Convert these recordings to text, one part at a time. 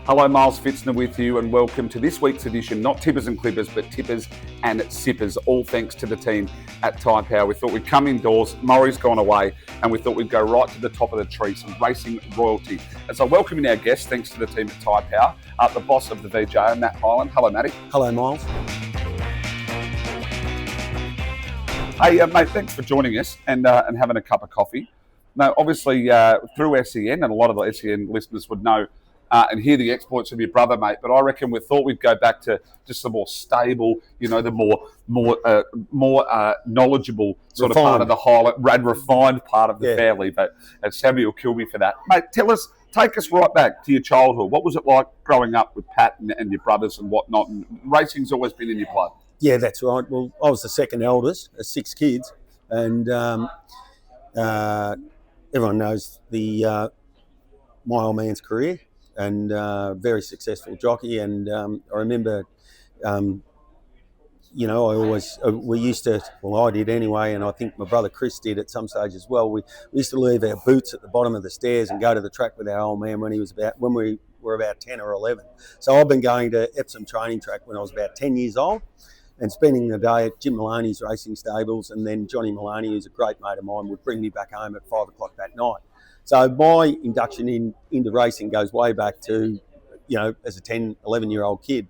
Hello, Miles Pfitzner with you, and welcome to this week's edition, not Tippers and Clippers, but Tippers and Sippers, all thanks to the team at Tyre Power. We thought we'd come indoors, Murray's gone away, and we thought we'd go right to the top of the tree, some racing royalty. And so welcoming our guests, thanks to the team at Tyre Power, the boss of the VJ, Matt Hyland. Hello, Matty. Hello, Miles. Hey, mate, thanks for joining us and having a cup of coffee. Now, obviously, through SEN, and a lot of the SEN listeners would know and hear the exploits of your brother, mate. But I reckon we thought we'd go back to just the more stable, the more knowledgeable sort of part of the Highland, refined part of the family. But Sammy will kill me for that, mate. Take us right back to your childhood. What was it like growing up with Pat and your brothers and whatnot? And racing's always been in your blood. Yeah, that's right. Well, I was the second eldest of 6 kids, and everyone knows my old man's career. And very successful jockey. And I remember, I did anyway, and I think my brother Chris did at some stage as well. We used to leave our boots at the bottom of the stairs and go to the track with our old man when we were about 10 or 11. So I've been going to Epsom training track when I was about 10 years old and spending the day at Jim Maloney's racing stables, and then Johnny Maloney, who's a great mate of mine, would bring me back home at 5 o'clock that night. So my induction into racing goes way back to, as a 10, 11-year-old kid.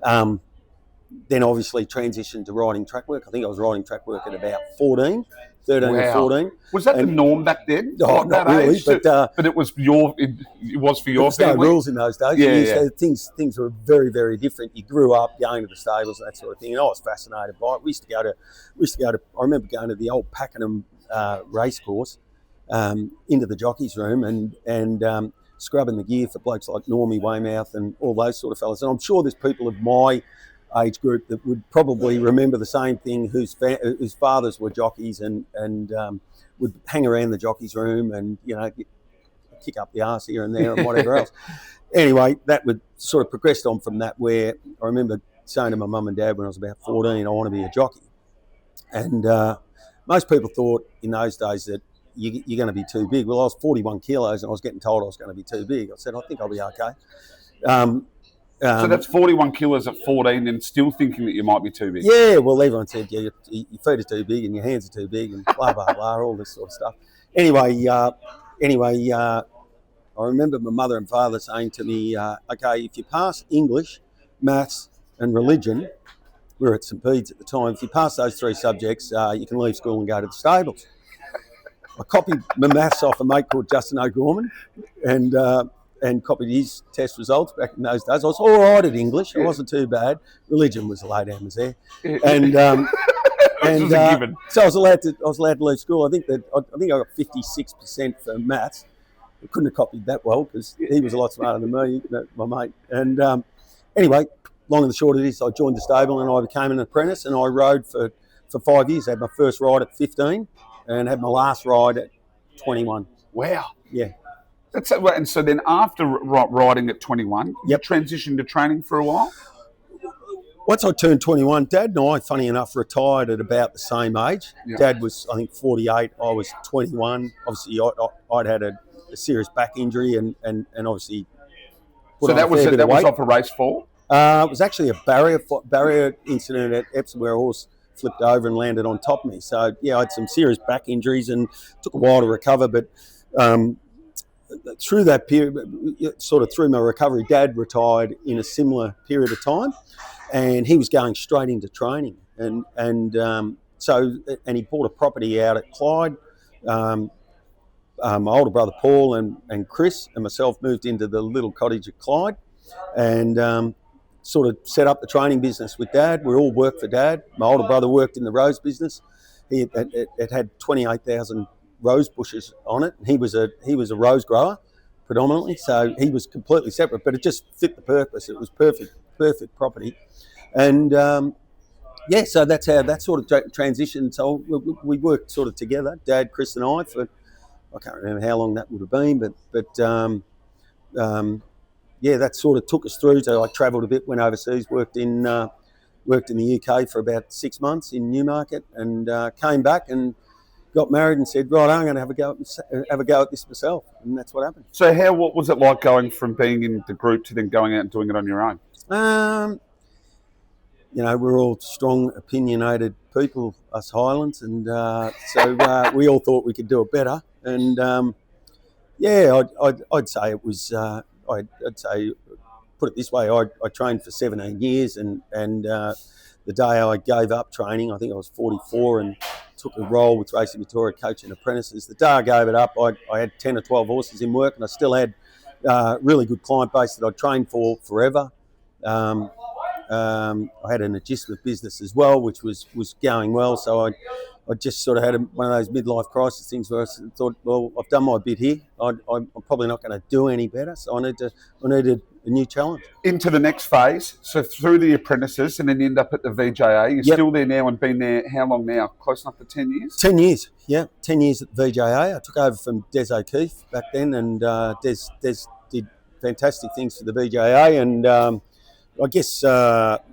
Then obviously transitioned to riding track work. I think I was riding track work at about 13 or 14. Was that the norm back then? Oh, not really, but it was for your family? There no rules in those days. Things were very, very different. You grew up going to the stables and that sort of thing, and I was fascinated by it. We used to go to. I remember going to the old Pakenham race course. Into the jockeys' room and scrubbing the gear for blokes like Normie Weymouth and all those sort of fellas. And I'm sure there's people of my age group that would probably remember the same thing, whose fathers were jockeys and would hang around the jockeys' room and kick up the arse here and there and whatever else. Anyway, that would sort of progressed on from that, where I remember saying to my mum and dad when I was about 14, I want to be a jockey. And most people thought in those days that you're going to be too big. Well, I was 41 kilos and I was getting told I was going to be too big. I said, I think I'll be okay. So that's 41 kilos at 14 and still thinking that you might be too big? Yeah, well, everyone said, your feet are too big and your hands are too big and blah, blah, blah, all this sort of stuff. Anyway, I remember my mother and father saying to me, okay, if you pass English, maths and religion, we were at St. Bede's at the time, if you pass those 3 subjects, you can leave school and go to the stables. I copied my maths off a mate called Justin O'Gorman and copied his test results back in those days. I was all right at English. I wasn't too bad. Religion was a low down was there. And so I was allowed to leave school. I think I got 56% for maths. I couldn't have copied that well because he was a lot smarter than me, my mate. And anyway, long and the short of this, I joined the stable and I became an apprentice, and I rode for 5 years. I had my first ride at 15. And had my last ride at 21. Wow. Yeah. And so then after riding at 21, you transitioned to training for a while? Once I turned 21, Dad and I, funny enough, retired at about the same age. Yep. Dad was, I think, 48. I was 21. Obviously, I'd had a serious back injury and obviously... So that was off a race fall? It was actually a barrier incident at Epsom where a horse flipped over and landed on top of me. So, I had some serious back injuries and took a while to recover. But through that period, sort of through my recovery, Dad retired in a similar period of time, and he was going straight into training. And he bought a property out at Clyde. My older brother Paul and Chris and myself moved into the little cottage at Clyde, and sort of set up the training business with Dad. We all worked for Dad. My older brother worked in the rose business. It had 28,000 rose bushes on it. He was a rose grower predominantly, so he was completely separate, but it just fit the purpose. It was perfect property. And so that's how that sort of transitioned. So we worked sort of together, Dad, Chris and I, for, I can't remember how long that would have been, but that sort of took us through. So I travelled a bit, went overseas, worked in the UK for about 6 months in Newmarket, and came back and got married and said, right, I'm going to have a go at this myself, and that's what happened. So what was it like going from being in the group to then going out and doing it on your own? We're all strong, opinionated people, us Highlands, and so we all thought we could do it better. And I'd say it was. I'd say, put it this way, I trained for 17 years, and the day I gave up training, I think I was 44, and took a role with Racing Victoria coaching apprentices. The day I gave it up, I had 10 or 12 horses in work, and I still had really good client base that I'd trained for forever. I had an adjustment business as well, which was going well. So I just sort of had one of those midlife crisis things where I thought, well, I've done my bit here. I'm probably not going to do any better. So I needed a new challenge. Into the next phase. So through the apprentices, and then you end up at the VJA. You're still there now and been there how long now? Close enough to 10 years? 10 years, yeah. 10 years at the VJA. I took over from Des O'Keefe back then, and Des did fantastic things for the VJA, and I guess, after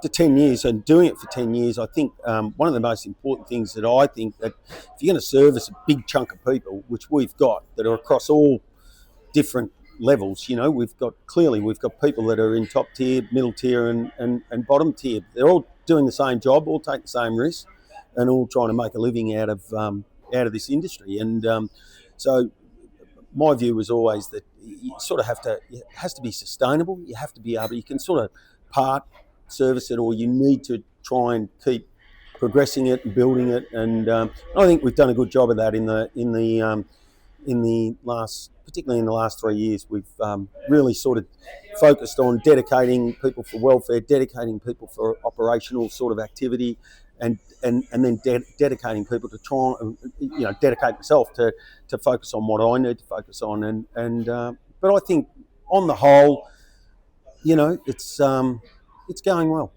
10 years and doing it for 10 years, I think one of the most important things that I think that if you're going to service a big chunk of people, which we've got, that are across all different levels, we've got people that are in top tier, middle tier and bottom tier. They're all doing the same job, all take the same risks, and all trying to make a living out of this industry. And so my view was always that you sort of it has to be sustainable. You have to be able, you can sort of part service it, or you need to try and keep progressing it and building it. And I think we've done a good job of that in the last, particularly in the last 3 years. We've really sort of focused on dedicating people for welfare, dedicating people for operational sort of activity, and then dedicating people to try and dedicate myself to focus on what I need to focus on. But I think on the whole, it's going well.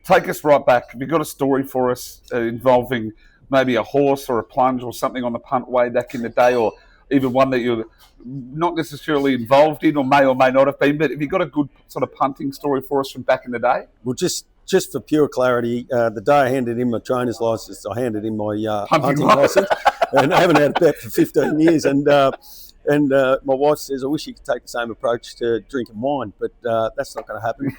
Take us right back. Have you got a story for us involving maybe a horse or a plunge or something on the punt way back in the day, or even one that you're not necessarily involved in or may not have been, but have you got a good sort of punting story for us from back in the day? Well, just for pure clarity, the day I handed in my trainer's licence, I handed in my hunting licence, and I haven't had a bet for 15 years. And my wife says, I wish you could take the same approach to drinking wine, but that's not going to happen.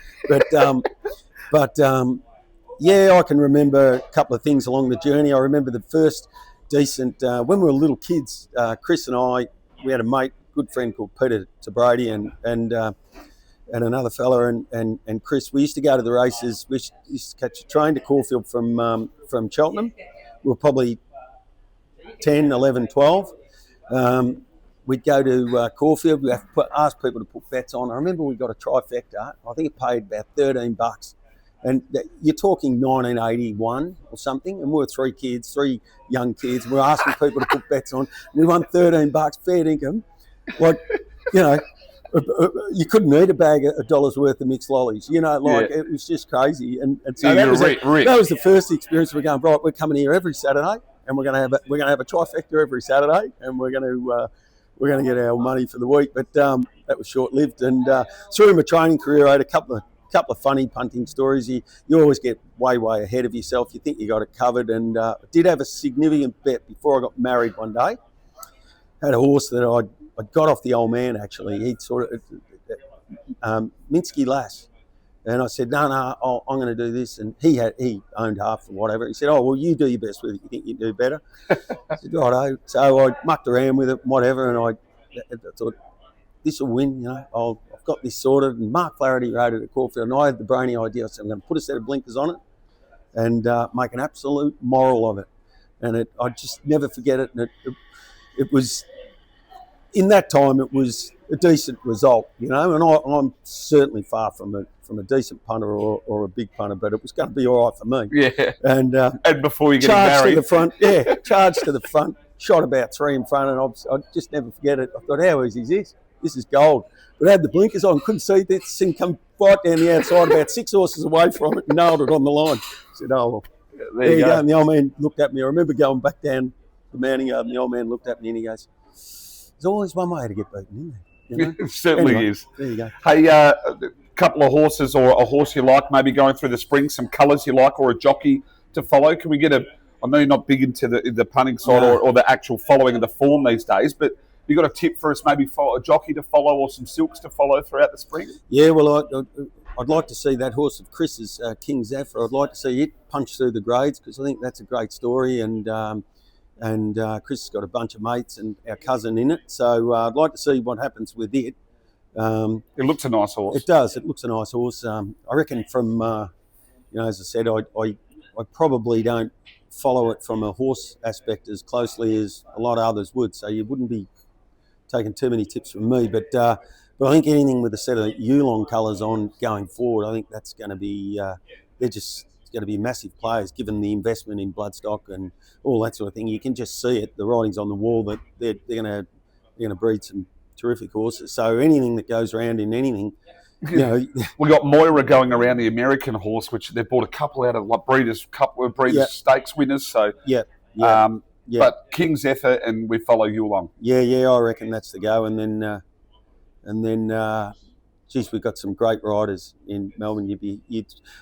But I can remember a couple of things along the journey. I remember the first decent, when we were little kids, Chris and I, we had a mate, good friend called Peter Brady, and another fella, and Chris. We used to go to the races. We used to catch a train to Caulfield from Cheltenham. We were probably 10, 11, 12. We'd go to Caulfield. We'd have to ask people to put bets on. I remember we got a trifecta. I think it paid about $13. And you're talking 1981 or something, and we were three young kids. We were asking people to put bets on. We won $13, fair income. You couldn't eat a bag of $1 worth of mixed lollies. It was just crazy. And so that was the first experience. We're going, right, we're coming here every Saturday, and we're going to have a trifecta every Saturday, and we're going to get our money for the week. But that was short-lived. And through my training career, I had a couple of funny punting stories. You always get way ahead of yourself. You think you got it covered. And I did have a significant bet before I got married one day. Had a horse that I got off the old man, actually. He'd sort of, Minsky Lass. And I said, no, I'm going to do this. And he owned half or whatever. He said, oh, well, you do your best with it. You think you can do better? I said, righto. So I mucked around with it, whatever. And I thought, this will win, I've got this sorted. And Mark Flaherty rode it at Caulfield, and I had the brainy idea. I said, I'm going to put a set of blinkers on it and make an absolute moral of it. And I just never forget it. And it was, in that time, it was a decent result, and I'm certainly far from a decent punter or a big punter, but it was going to be all right for me. Yeah. And before you get married. To the front, charged to the front, shot about 3 in front, and I just never forget it. I thought, how easy is this? This is gold. But I had the blinkers on, couldn't see this thing come right down the outside, about 6 horses away from it, and nailed it on the line. I said, oh, well, there you go. And the old man looked at me. I remember going back down the mounting yard, and the old man looked at me and he goes, there's always one way to get beaten, isn't there? It certainly is. There you go. Hey, a couple of horses or a horse you like, maybe going through the spring, some colours you like, or a jockey to follow. Can we get a I know you're not big into the punting side No. or the actual following of the form these days, but you got a tip for us, maybe for a jockey to follow or some silks to follow throughout the spring? Yeah, well, I'd like to see that horse of Chris's, King Zephyr. I'd like to see it punch through the grades because I think that's a great story, and Chris has got a bunch of mates and our cousin in it. So I'd like to see what happens with it. It looks a nice horse. It does. It looks a nice horse. I reckon from, as I said, I probably don't follow it from a horse aspect as closely as a lot of others would. So you wouldn't be taking too many tips from me. But I think anything with a set of Yulong colours on going forward, I think that's going to be, they're just going to be massive players given the investment in bloodstock and all that sort of thing. You can just see it. The writing's on the wall that they're going to breed some terrific horses. So anything that goes around in anything, we got Moira going around the American horse, which they bought a couple out of couple of breeders stakes winners. So but King Zephyr, and we follow Yulong. I reckon that's the go. And then geez, we've got some great riders in Melbourne.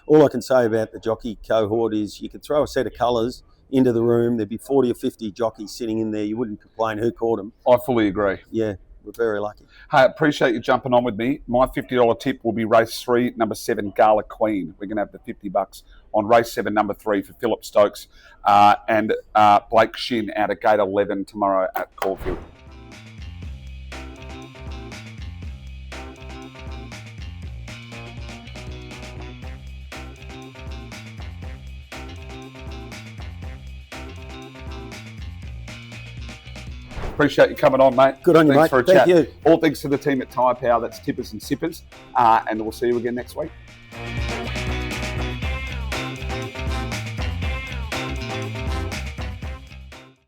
All I can say about the jockey cohort is you could throw a set of colours into the room. There'd be 40 or 50 jockeys sitting in there. You wouldn't complain who caught them. I fully agree. Yeah. We're very lucky. Hey, I appreciate you jumping on with me. My $50 tip will be race 3, number 7, Gala Queen. We're going to have the $50 on race 7, number 3 for Philip Stokes and Blake Shin out of gate 11 tomorrow at Caulfield. Appreciate you coming on, mate. Good on you, mate. For a Thank chat. you. All thanks to the team at Tyre Power. That's Tippers and Sippers. And we'll see you again next week.